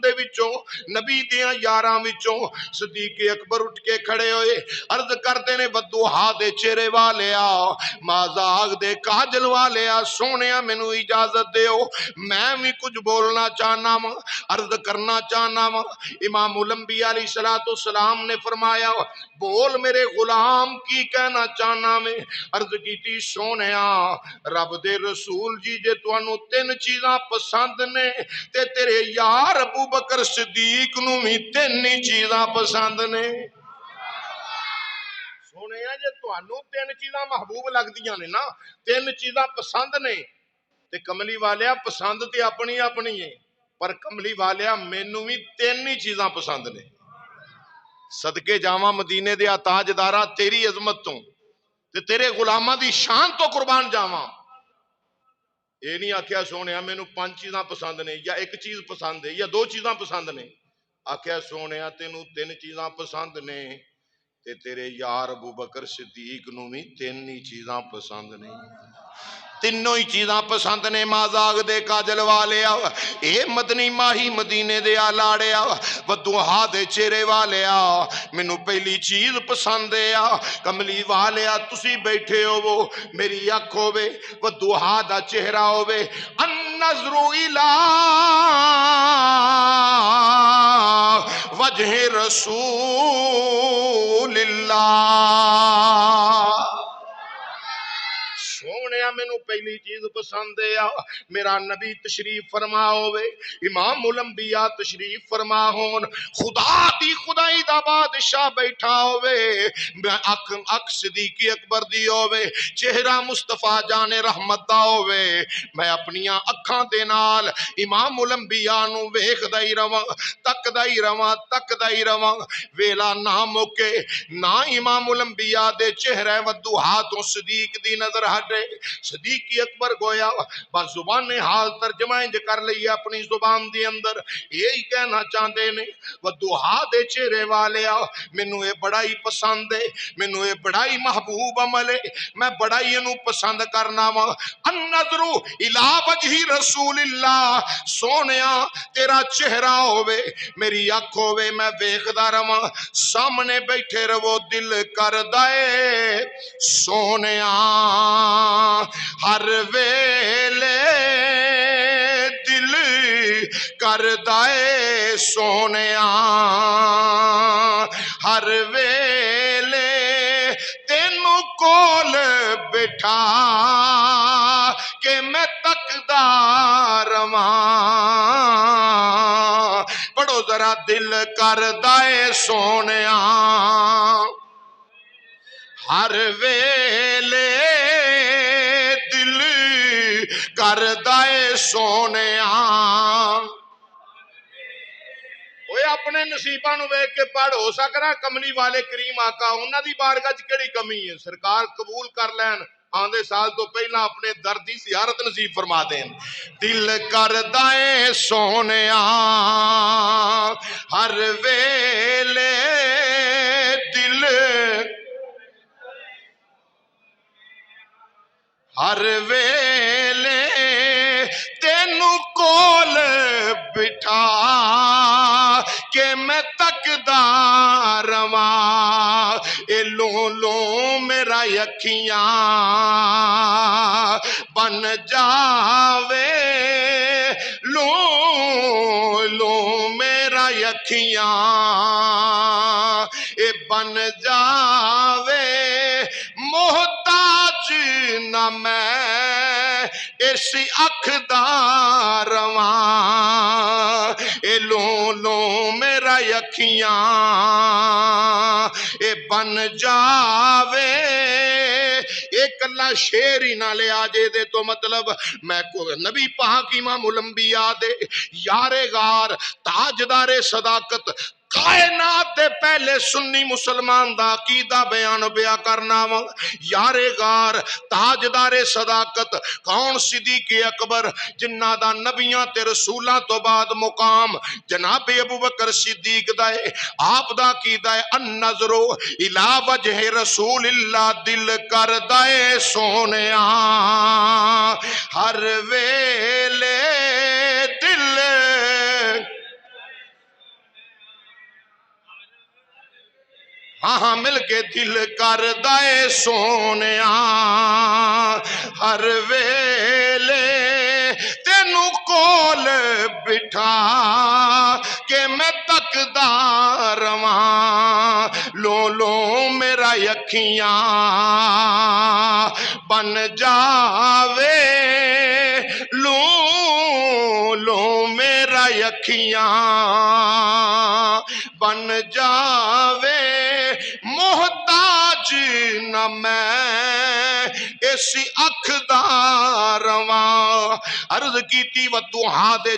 दे विचों नबी दियां यारां विचों सदीक अकबर उठ के खड़े होए, अर्ज करते ने बदुहा दे चेहरे वालिया, माजाक दे काजल वालिया, सोने मैनू इजाजत देओ, मैं भी कुछ बोलना चाहना वा, अर्ज करना चाहना वा। इमाम उलंबिया अलैहिस्सलातु सलाम ने फरमाया, बोल मेरे गुलाम की कहना चाहना मैं। अर्ज की सोने रब दे रसूल जी जे तुहानू तीन चीज़ां पसंद ने ते तेरे यार अबू बकर सिद्दीक नू भी तीन ही चीज़ां पसंद ने। सोने जे तुहानू तीन चीज़ां महबूब लगदियां ने ना, तीन चीज़ां पसंद ने, ते कमली वालिया पसंद ते अपनी अपनी है, पर कमली वालिया मैनू भी तीन ही चीज़ां पसंद ने। सदके जावां मदीने दे ताजदारा तेरी अजमत तो ते तेरे गुलामां दी शान तो कुर्बान जावां। ये नहीं आख्या सोने मैनू पांच चीज़ां पसंद ने या एक चीज़ पसंद है या दो चीज़ां पसंद ने, आख्या सोने तेनू तीन चीज़ां पसंद ने ते तेरे यार अबू बकर सिद्दीक नू भी तीन ही चीज़ां पसंद ने, तीनों ही चीज़ां पसंद ने। माजाक दे काजल वाले ए मदनी माही मदीने दे लाड़िया, वदुहा दे चेहरे वाले मैनू पहली चीज़ पसंद आ। कमली वाले तुसी बैठे होवो, मेरी अख होवे, वदुहा दा चेहरा होवे, अन्नज़रु इला वजह रसूलिल्लाह। सोने मैनू पहली चीज पसंद आ, मेरा नबी तशरीफ फरमा होवे, इमाम उलंबिया तशरीफ फरमा होन, खुदा दी खुदाई दा बादशाह बैठा होवे, अख अख सिद्दीक अकबर दी होवे, चेहरा मुस्तफा जाने रहमत दा होवे, मैं अपनियां अखां दे नाल इमाम उलंबिया नू वेखदा ही रवां, तकदा ही रवां, तकदा ही रवां, वेला ना मुके ना इमाम उलंबिया दे चेहरे वदुहा तो सिद्दीक दी नजर हटे। सदीक अकबर गोया बस जुबान ने हाल तर्जमा इंज कर ली अपनी जुबान दे अंदर, यही कहना चाहते ने वदुहा दे चेहरे वाले मैनू ये बड़ा ही पसंद है, मैनू ये बड़ा ही महबूब अमल है, मैं बड़ा ही इनू पसंद करना वा। अन्नज़रु इला वजही रसूलिल्लाह, सोनिया तेरा चेहरा होवे, मेरी अख होवे, मैं वेखदा रवां, सामने बैठे रवो, दिल करदा ए सोनिया हर वेले, दिल करदा ए सोनिया हर वेले, तेनू कोल बैठा के मैं तकदा रवां, पढ़ो जरा, दिल करदा ए सोनिया हर वेले, दिल करदा ए सोनिया। अपने नसीबा नू वेख के पढ़, हो सकना कमली वाले करीम आका उन्हां दी बारगाह च केड़ी कमी है, सरकार कबूल कर लैन, आंदे साल तो पहला अपने दर दी ज़ियारत नसीब फरमा देन। दिल करदा ए सोनिया हर वेले, दिल हर वेले, तेनू कोल बिठा के मैं तकदा रवां, ए लो लो मेरा अखियां बन जावे, लो लो मेरा अखियां ए बन जावे, मोहताज ना मैं इस अख दा रवां, ए लो लो मेरा अखियां ए बन जावे। एक कला शेर ही ना लिया जे दे तो मतलब मैं नबी पाक इमाम उलंबिया दे यारे गार ताजदारे सदाकत कायनात दे पहले सुन्नी मुसलमान दा अकीदा बयान बिया करना वा। यारे गार ताजदारे सदाकत कौन? सिद्दीक अकबर, जिन्ना दा नबियां ते रसूलां तो बाद मुकाम जनाब अबू बकर सिद्दीक दा है। आप दा अकीदा है अन्नज़रो इला वजह रसूलिल्लाह, दिल करदा है सोनिया हर वेले, दिल ہاں ہاں مل کے دل کر دائے سونیا ہر ویلے تینو کول بٹھا کہ میں تکدا رواں لو لو میرا یکھیاں بن جاوے لو لو میرا یکھیاں بن جاوے محتاج نہ میں اسی اکھ دا رواں عرض کیتی و دعا دے